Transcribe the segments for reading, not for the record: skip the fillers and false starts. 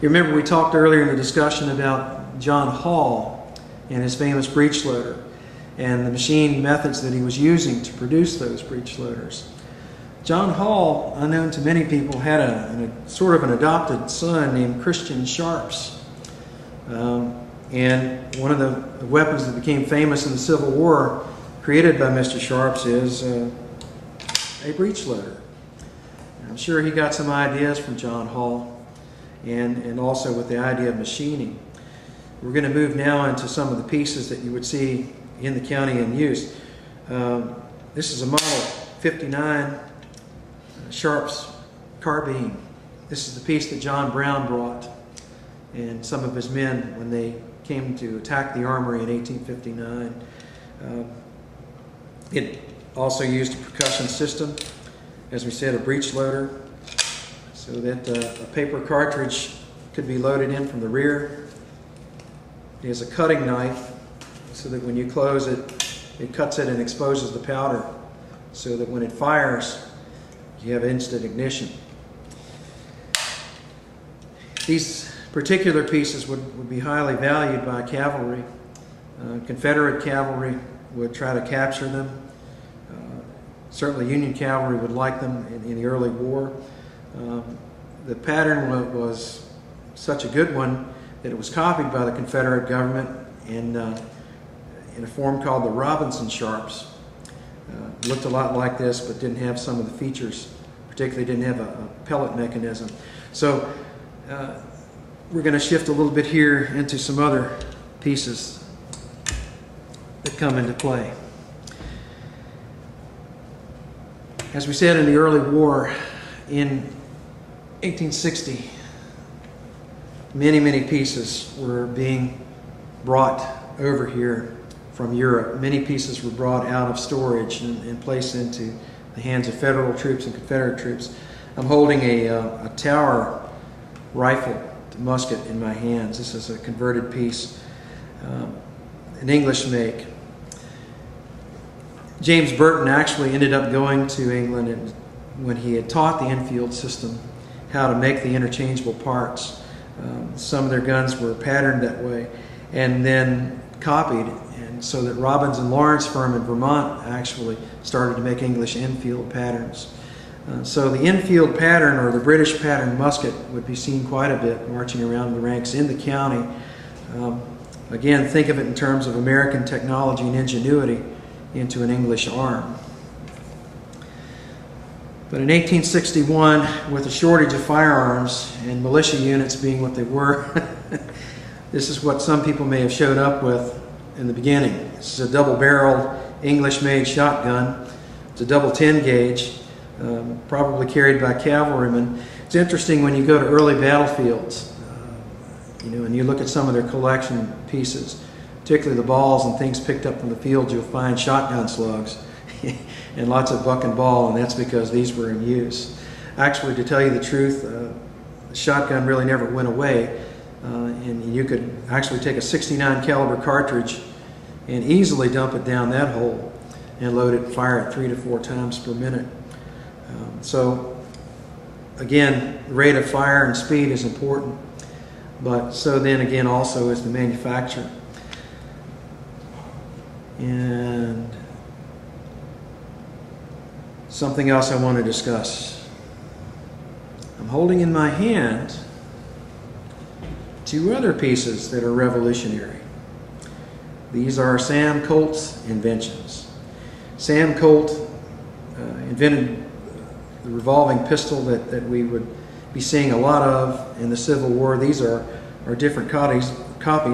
You remember we talked earlier in the discussion about John Hall and his famous breech-loader and the machine methods that he was using to produce those breech-loaders. John Hall, unknown to many people, had a sort of an adopted son named Christian Sharps. And one of the weapons that became famous in the Civil War created by Mr. Sharps is a breech-loader. I'm sure he got some ideas from John Hall and also with the idea of machining. We're going to move now into some of the pieces that you would see in the county in use. This is a model 59 Sharps Carbine. This is the piece that John Brown brought and some of his men when they came to attack the armory in 1859. It also used a percussion system, as we said, a breech loader, so that a paper cartridge could be loaded in from the rear. It has a cutting knife so that when you close it, it cuts it and exposes the powder so that when it fires, you have instant ignition. These particular pieces would be highly valued by cavalry. Confederate cavalry would try to capture them. Certainly Union cavalry would like them in the early war. The pattern was such a good one that it was copied by the Confederate government in a form called the Robinson Sharps. Looked a lot like this, but didn't have some of the features. Particularly didn't have a pellet mechanism. So we're going to shift a little bit here into some other pieces that come into play. As we said in the early war, in 1860, many pieces were being brought over here from Europe. Many pieces were brought out of storage and placed into the hands of Federal troops and Confederate troops. I'm holding a Tower rifle musket in my hands. This is a converted piece, an English make. James Burton actually ended up going to England and when he had taught the Enfield system how to make the interchangeable parts. Some of their guns were patterned that way and then copied, and so that Robbins and Lawrence firm in Vermont actually started to make English Enfield patterns. So the Enfield pattern, or the British pattern musket, would be seen quite a bit marching around the ranks in the county. Again, think of it in terms of American technology and ingenuity into an English arm. But in 1861, with a shortage of firearms and militia units being what they were, this is what some people may have showed up with in the beginning. This is a double-barreled English-made shotgun. It's a double 10 gauge, probably carried by cavalrymen. It's interesting when you go to early battlefields, and you look at some of their collection pieces, particularly the balls and things picked up from the field, you'll find shotgun slugs and lots of buck and ball, and that's because these were in use. Actually, to tell you the truth, the shotgun really never went away, and you could actually take a 69 caliber cartridge and easily dump it down that hole and load it and fire it 3 to 4 times per minute. So again, the rate of fire and speed is important, but so then again also is the manufacture. And something else I want to discuss. I'm holding in my hand 2 other pieces that are revolutionary. These are Sam Colt's inventions. Sam Colt invented the revolving pistol that we would be seeing a lot of in the Civil War. These are different copies.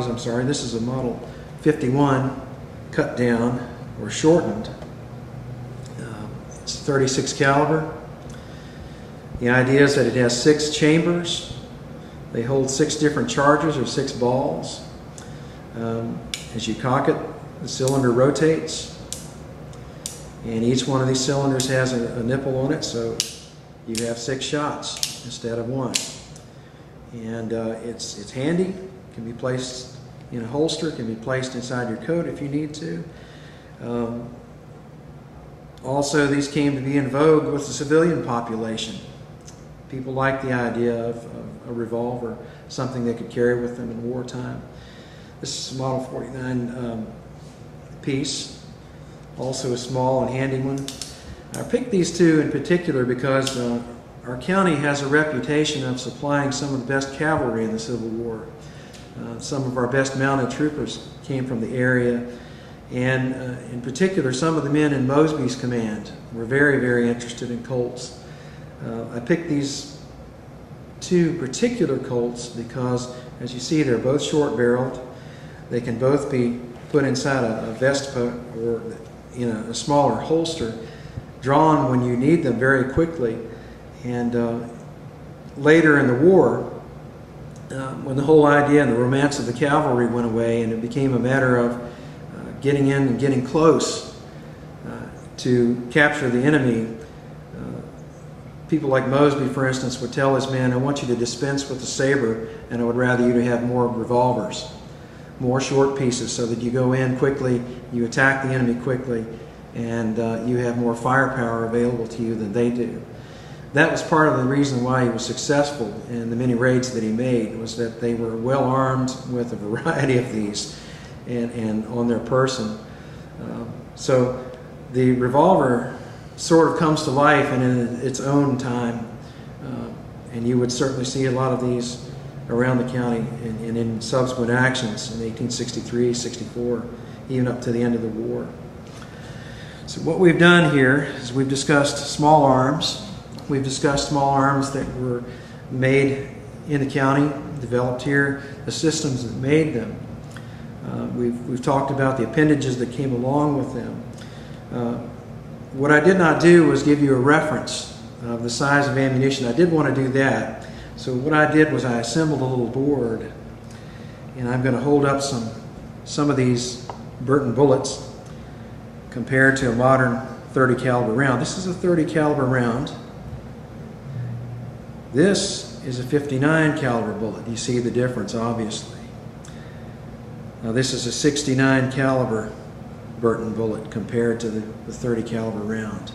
This is a model 51 cut down or shortened. It's 36 caliber. The idea is that it has 6 chambers. They hold 6 different charges or 6 balls. As you cock it, the cylinder rotates, and each one of these cylinders has a nipple on it, so you have 6 shots instead of 1. And it's handy. It can be placed in a holster. It can be placed inside your coat if you need to. Also, these came to be in vogue with the civilian population. People like the idea of a revolver, something they could carry with them in wartime. This is a Model 49 piece, also a small and handy one. I picked these two in particular because our county has a reputation of supplying some of the best cavalry in the Civil War. Some of our best mounted troopers came from the area, and in particular some of the men in Mosby's command were very, very interested in Colts. I picked these two particular Colts because, as you see, they're both short-barreled. They can both be put inside a vest or in a smaller holster, drawn when you need them very quickly. And later in the war, when the whole idea and the romance of the cavalry went away and it became a matter of getting in and getting close to capture the enemy, people like Mosby, for instance, would tell his men, I want you to dispense with the saber, and I would rather you to have more revolvers, more short pieces, so that you go in quickly, you attack the enemy quickly, and you have more firepower available to you than they do. That was part of the reason why he was successful in the many raids that he made, was that they were well armed with a variety of these and on their person. So the revolver sort of comes to life and in its own time, and you would certainly see a lot of these around the county and in subsequent actions in 1863, 64, even up to the end of the war. So what we've done here is we've discussed small arms. We've discussed small arms that were made in the county, developed here, the systems that made them. We've talked about the appendages that came along with them. What I did not do was give you a reference of the size of ammunition. I did want to do that. So what I did was I assembled a little board, and I'm going to hold up some of these Burton bullets compared to a modern 30 caliber round. This is a 30 caliber round. This is a 59 caliber bullet. You see the difference, obviously. Now this is a 69 caliber Burton bullet compared to the 30 caliber round.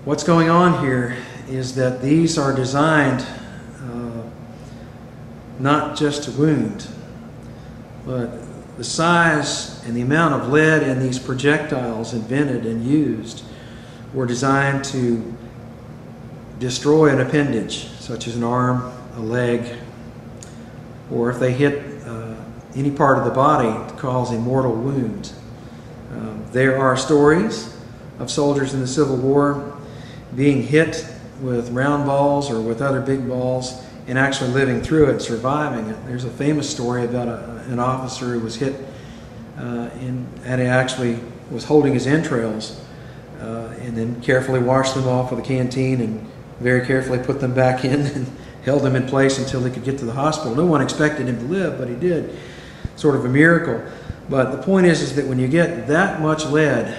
What's going on here is that these are designed not just to wound, but the size and the amount of lead in these projectiles invented and used were designed to destroy an appendage, such as an arm, a leg, or if they hit any part of the body, to cause a mortal wound. There are stories of soldiers in the Civil War being hit with round balls or with other big balls and actually living through it and surviving it. There's a famous story about an officer who was hit and he actually was holding his entrails and then carefully washed them off with a canteen and very carefully put them back in and held them in place until he could get to the hospital. No one expected him to live, but he did. Sort of a miracle. But the point is that when you get that much lead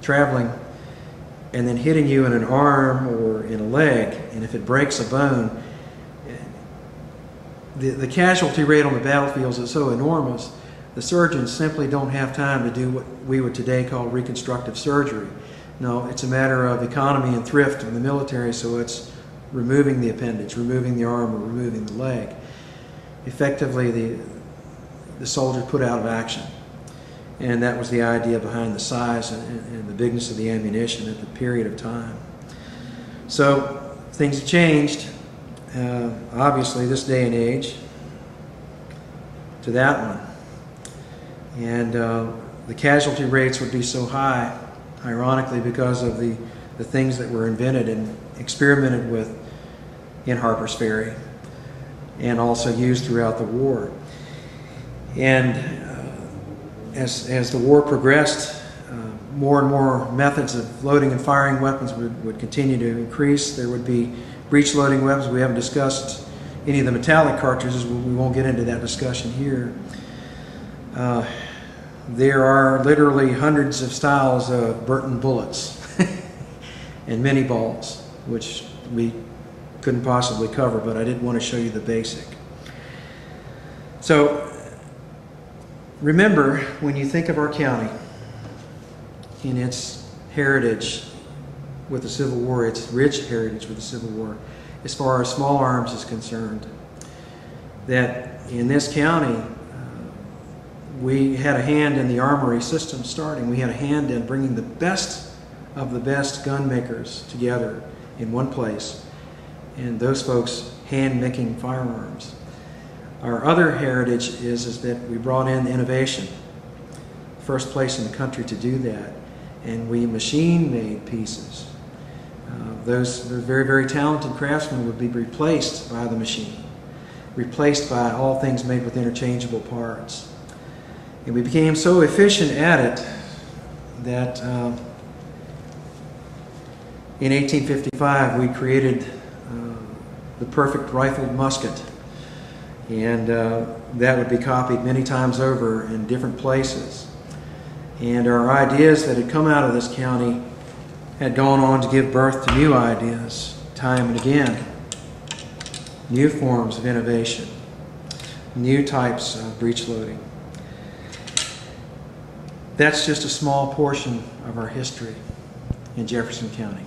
traveling and then hitting you in an arm or in a leg, and if it breaks a bone, the casualty rate on the battlefields is so enormous, the surgeons simply don't have time to do what we would today call reconstructive surgery. No, it's a matter of economy and thrift in the military, so it's removing the appendage, removing the arm, or removing the leg. Effectively, the soldier put out of action. And that was the idea behind the size and the bigness of the ammunition at the period of time. So things have changed, obviously, this day and age, to that one. And the casualty rates would be so high, ironically, because of the things that were invented and experimented with in Harper's Ferry and also used throughout the war. And as the war progressed, more and more methods of loading and firing weapons would continue to increase. There would be breech-loading weapons. We haven't discussed any of the metallic cartridges. We won't get into that discussion here. There are literally hundreds of styles of Burton bullets and mini balls, which we couldn't possibly cover, but I did want to show you the basic. So remember, when you think of our county in its heritage with the Civil War, its rich heritage with the Civil War, as far as small arms is concerned. That in this county, we had a hand in the armory system starting. We had a hand in bringing the best of the best gun makers together in one place, and those folks hand-making firearms. Our other heritage is that we brought in innovation. First place in the country to do that. And we machine-made pieces. Those very, very talented craftsmen would be replaced by the machine, replaced by all things made with interchangeable parts. And we became so efficient at it that in 1855 we created the perfect rifled musket. And that would be copied many times over in different places. And our ideas that had come out of this county had gone on to give birth to new ideas time and again. New forms of innovation, new types of breech loading. That's just a small portion of our history in Jefferson County.